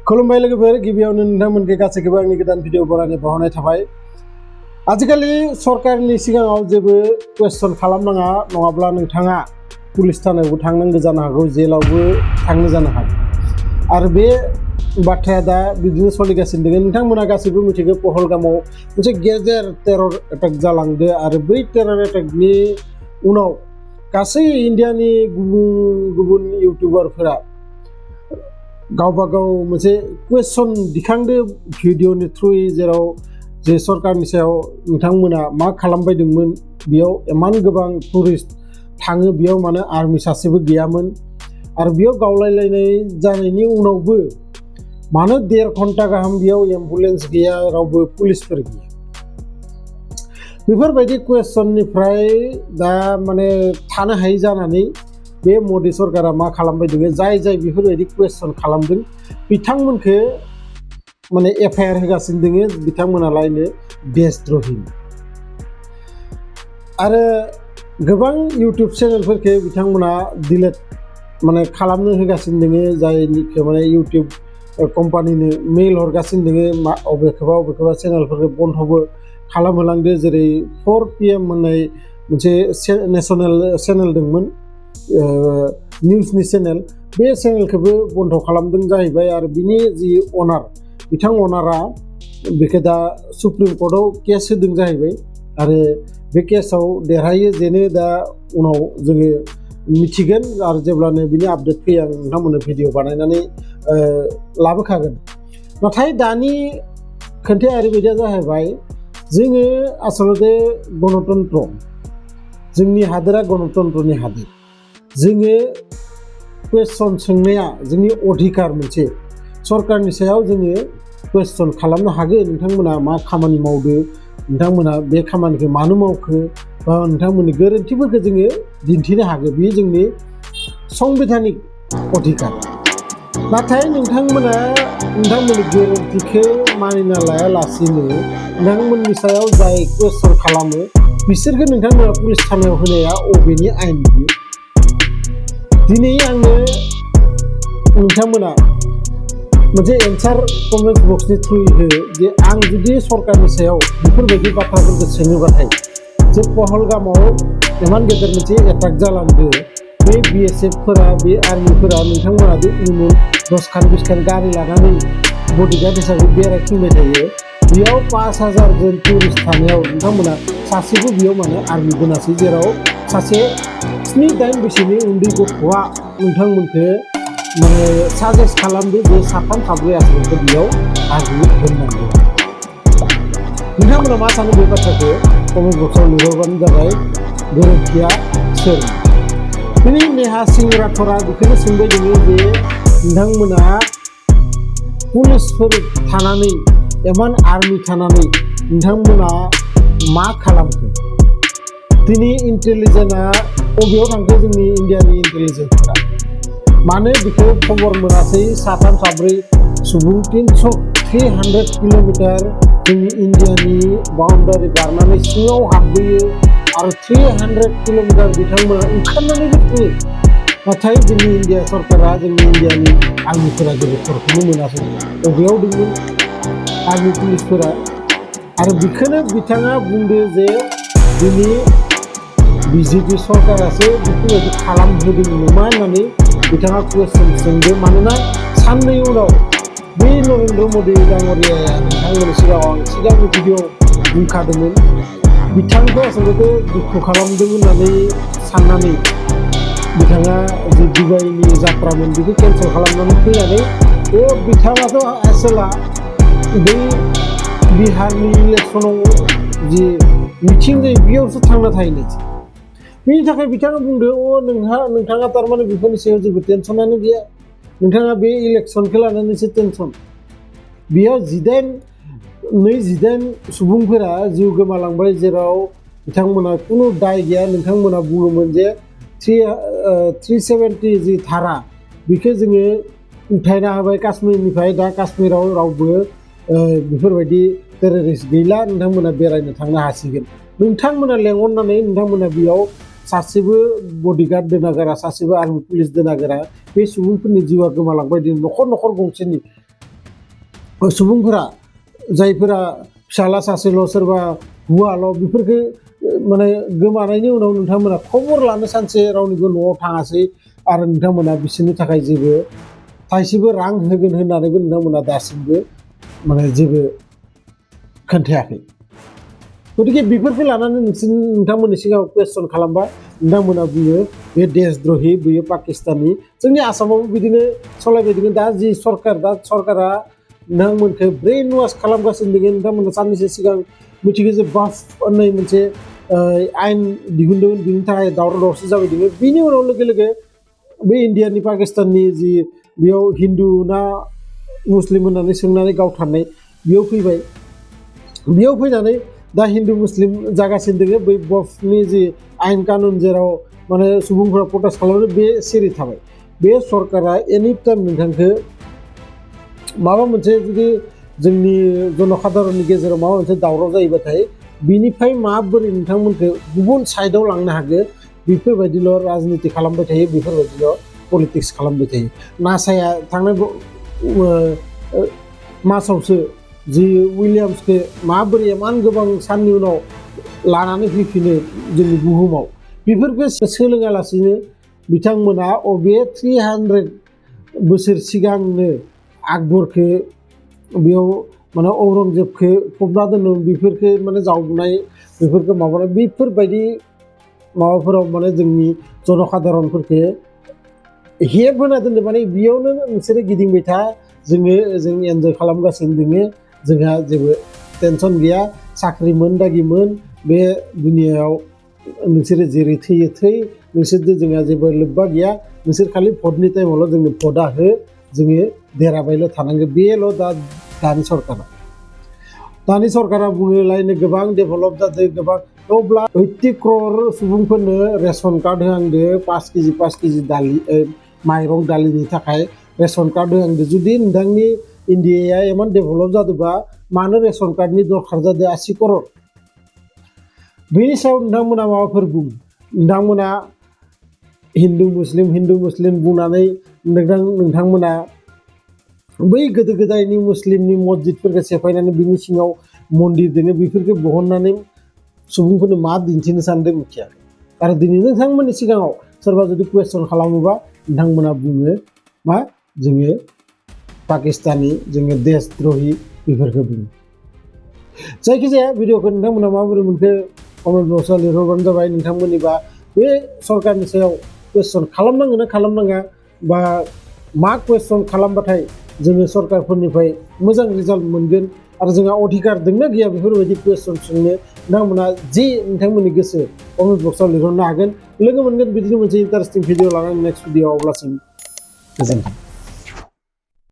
खुलुमबाय लोगोफोर गिबियावनो नोंथांमोनखौ गासैखौबो आंनि गोदान भिडिअ बरायनो बावहरनाय थाबाय। आजिखालि सरकारनि सिगाङाव जेबो क्वेश्चन खालामनाङा नङाब्ला नोंथाङा पुलिस थानायावबो थांनांगौ जानो हागौ, जेलावबो थांनो जानो हागौ। आरो बे बाथ्राया दा बिदिनो सोलिगासिनो दङ। नोंथांमोना गासैबो मिथिगौ पहलगामाव मोनसे गेजेर टेरर एटाक जालांदो आरो बै टेरर एटाकनि उनाव गासै इन्डियानि गुबुन गुबुन इउटिउबारफोरा गावबा गाव मोनसे क्वेश्चन दिखांदो भिडिअनि थ्रुयै, जेराव जे सरकारनि सायाव नोंथांमोना मा खालामबायदोंमोन, बेयाव इमान गोबां टुरिस्ट थाङो, बेयाव मानो आर्मि सासेबो गैयामोन आरो बेयाव गावलायलायनाय जानायनि उनावबो मानो 1.5 घन्टा गाहाम बेयाव एम्बुलेन्स गैया, रावबो पुलिसफोर गैया। बेफोरबायदि क्वेश्चननिफ्राय दा माने थानो हायै जानानै बे मदि सरकारा मा खालामबाय दङ, जाय जाय बेफोरबायदि क्वेश्चन खालामदों बिथांमोनखौ माने एफआइआर होगासिनो दङ, बिथांमोनालायनो देशद्रहि। आरो गोबां इउटिउब चेनेलफोरखौ बिथांमोना डिलेट माने खालामनो होगासिनो दङ, जायनिखौ माने इउटिउब कम्पानिनो मेल हरगासिनो दङ, अबेखौबा चेनेलफोरखौ बन्दबो खालामहोलांदो। जेरै 4 PM होननाय मोनसे नेसनेल चेनेल दंमोन, निउसनि चेनेल, बे चेनेलखौबो बन्द खालामदों जाहैबाय। आरो बिनि जि अनार, बिथां अनारा बेखौ दा सुप्रिम कर्टआव केस होदों जाहैबाय। आरो बे केसाव देरहायो जेनो दा उनाव जोङो मिथिगोन, आरो जेब्लानो बिनि आपडेट फैयो आं नोंथांमोननो भिडिअ बानायनानै लाबोखागोन। नाथाय दानि खोथाया ओरैबायदिया जाहैबाय, जोङो आसलते गणतन्त्र, जोंनि हादोरा गणतन्त्रनि हादोर, जोङो क्वेश्चन सोंनाया जोंनि अधिकार मोनसे। सरकारनि सायाव जोङो क्वेश्चन खालामनो हागोन, नोंथांमोना मा खामानि मावदो, नोंथांमोना बे खामानिखौ मानो मावखो, बा नोंथांमोननि गोरोन्थिफोरखौ जोङो दिन्थिनो हागोन, बेयो जोंनि संबिधानिक अधिकार। नाथाय नोंथांमोननि गोरोन्थिखौ मानिना लायालासिनो नोंथांमोननि सायाव जाय क्वेश्चन खालामो बिसोरखौ नोंथांमोना पुलिस थानायाव होनाया अबेनि आयेन बियो? दिनै आङो नोंथांमोना मोनसे एन्सार कमेन्ट बक्सनि थ्रुयै हो, जे आं जुदि सरकारनि सायाव बेफोरबायदि बाथ्राफोरखौ सोङोबाथाय, जे पहलगामाव इमान गेदेर मोनसे एटाक जालांदो, बे BSFफोरा, बे आर्मिफोरा, नोंथांमोना बे इयुन 10 खान 20 खान गारि लानानै बडिगार्ड हिसाबै बेरायथिंबाय थायो, बेयाव 5000 जन टुरिस्ट थानायाव नोंथांमोना सासेबो बेयाव माने आर्मि दोनासै, जेराव सासे 7-8 बोसोरनि उन्दै गथ'आ नोंथांमोनखौ माने साजेस्ट खालामदो जे 3-4 आसलते बेयाव आर्मि दोननांगौ। नोंथांमोना मा सानो बे बाथ्राखौ कमेन्ट बक्सआव लिरहरबानो जाबाय। गोरोन्थिया सोर? दिनै नेहा सिंह राठरा बेखौनो सोंबाय दङ जे नोंथांमोना पुलिसफोर थानानै, इमान आर्मि थानानै नोंथांमोना मा खालामखो? दिनै इन्टेलिजेन्सआ बबेयाव थांखो? जोंनि इन्डियानि इन्टेलिजेन्सफोरा मानो बेखौ खबर मोनासै? 3-4 सुबुं 300 किल'मिटार जोंनि इन्डियानि बाउन्डारि बारनानै सिङाव हाबबोयो आरो 300 किल'मिटार बिथांमोना ओंखारनानैबो थाङो। नाथाय जोंनि इन्डिया सरकारा, जोंनि इन्डियानि आर्मिफोरा जेबो खबरखौनो मोनासै। बबेयाव दंमोन आर्मि पुलिसफोरा? आरो बेखौनो बिथाङा बुंदो जे दिनै BJP सरकारासो बेफोरबायदि खालामहोदों नामा होननानै बिथाङा कुइसन सोंदो। मानोना साननै उनाव बे नरेन्द्र मदि डाङरियाया नोंथांमोननि सिगाङाव आं सिगांनि भिडिअ बुंखादोंमोन, बिथांखौ आसलते दुखु खालामदों होननानै साननानै बिथाङा जि दुबाइनि जात्रामोन बेखौ केन्सेल खालामनानै फैनानै बिथाङाथ' आसला बै बिहारनि इलेक्सनाव जि मिथिं जायो बेयावसो थांना थाहैनायसै। बेनि थाखाय बिथाङा बुंदो, नोंथाङा थारमाने बेफोरनि सायाव जेबो टेनसनानो गैया, नोंथाङा बे इलेक्सनखौ लानानैसो टेनसन। बेयाव 28 सुबुंफोरा जिउ गोमालांबाय, जेराव बिथांमोना खुनु दाय गैया। नोंथांमोना बुङोमोन जे 370 जि धारा बेखौ जोङो उथायना होबाय काश्मीरनिफ्राय, दा काश्मीराव रावबो बेफोरबायदि टेररिस्ट गैला, नोंथांमोना बेरायनो थांनो हासिगोन। नोंथांमोना लेंहरनानै नोंथांमोना बेयाव सासेबो बडिगार्ड दोनागारा, सासेबो आर्मि पुलिस दोनागारा, बे सुबुंफोरनि जिउआ गोमालांबाय। न'खर गंसेनि सुबुंफोरा जायफोरा फिसाला सासेल' सोरबा हौवाल' बेफोरखौ माने गोमानायनि उनाव नोंथांमोना खबर लानो सानसे रावनिबो न'आव थाङासै आरो नोंथांमोना बिसोरनि थाखाय जेबो थाइसेबो रां होगोन होननानैबो नोंथांमोना दासिमबो माने जेबो खोन्थायाखै गतिके बेफोरखौ लानानै नोंथांमोननि सिगाङाव कुवेश्चन खालामबा नोंथांमोना बुङो बे देशद्रहि बेयो पाकिस्तानी जोंनि आसामावबो बिदिनो सालायबाय दङ दा जि सरकारा नोंथांमोनखौ ब्रेन वाश खालामगासिनो दङ नोंथांमोना साननैसो सिगां मिथिगौ जे बाफ होननाय मोनसे आयेन दिहुनदोंमोन बिनि थाखाय दावराव दावसि जाबाय दङ बिनि उनाव लोगो लोगो बे इन्डियानि पाकिस्ताननि जि बेयाव हिन्दु ना मुस्लिम होननानै सोंनानै गावथारनाय बेयाव फैबाय बेयाव फैनानै दा हिन्दु मुस्लिम जागासिनो दङ बै बफनि जि आयेन कानुन जेराव माने सुबुंफोरा प्रटेस्ट खालामो बे सिरि थाबाय बे सरकारा एनि टाइम नोंथांखौ माबा मोनसे जुदि जोंनि जनसाधारननि गेजेराव माबा मोनसे दावराव जायोबाथाय बिनिफ्राय माबोरै नोंथांमोनखौ गुबुन साइडआव लांनो हागो बेफोरबायदिल' राजनिति खालामबाय थायो बेफोरबायदिल' पलिटिक्स खालामबाय थायो नासाया थांनाय मासावसो जि उइलियाम्सखौ माबोरै इमान गोबां साननि उनाव लानानै फैफिनो जोंनि बुहुमाव बेफोरखौ सोलोङालासिनो बिथांमोना अबे 300 बोसोर सिगांनो आकबरखौ बेयाव माने औरंजेबखौ फबना दोनो बेफोरखौ माने जावनाय बेफोरखौ माबानाय बेफोरबायदि माबाफोराव माने जोंनि जनसाधारनफोरखौ हेप होना दोनदों माने बेयावनो नोंसोरो गिदिंबाय था जों एन्जय खालामगासिनो दोङो जोंहा जेबो टेनसन गैया साख्रि मोन दागिमोन बे दुनियायाव नोंसोरो जेरै थैयो थै नोंसोरजों जोंहा जेबो लोब्बा गैया नोंसोर खालि भटनि टाइमावल' जोंनो भटआ हो जोङो देराबायल' थानांगौ बेल' दानि सरकारा बुङोलायनो गोबां डेभेलप जादों गोबां अब्ला 80 क्रर सुबुंफोरनो रेशन कार्ड होहांदो 5 केजि दालि माइरं दालिनि थाखाय रेशन कार्ड होहांदो जुदि नोंथांनि इन्डियाया इमान डेभेलप जादोंबा मानो रेशन कार्डनि दरखार जादों 80 क्रर बेनि सायाव नोंथांमोना माबाफोर बुं नोंथांमोना हिन्दु मुस्लिम बुंनानै नोंथांमोना बै गोदो गोदायनि मुस्लिमनि मस्जिदफोरखौ सेफायनानै बिनि सिङाव मन्दिर दङ बेफोरखौ बहननानै सुबुंफोरनो मा दिन्थिनो सानदों मिथिया आरो दिनै नोंथांमोननि सिगाङाव सोरबा जुदि कुवेश्चन खालामोबा नोंथांमोना बुङो मा जोङो पाकिस्तानी जोङो देशद्रहि बेफोरखौ बुङो जायखिजाया भिडिअखौ नोंथांमोना माबोरै मोनखो कमेन्ट बक्सआव लिरहरबानो जाबाय नोंथांमोननिबा बे सरकारनि सायाव कुवेश्चन खालामनांगोन ना खालामनाङा बा मा कुवेश्चन खालामबाथाय जोङो सरकारफोरनिफ्राय मोजां रिजाल्ट मोनगोन आरो जोंहा अधिकार दंना गैया बेफोरबायदि कुवेश्चन सोंनो नोंथांमोना जि नोंथांमोननि गोसो कमेन्ट बक्सआव लिरहरनो हागोन लोगो मोनगोन बिदिनो मोनसे इन्टारेस्टिं भिडिअ लानानै नेक्स्ट भिडिअ अब्लासिम गोजोन्थों।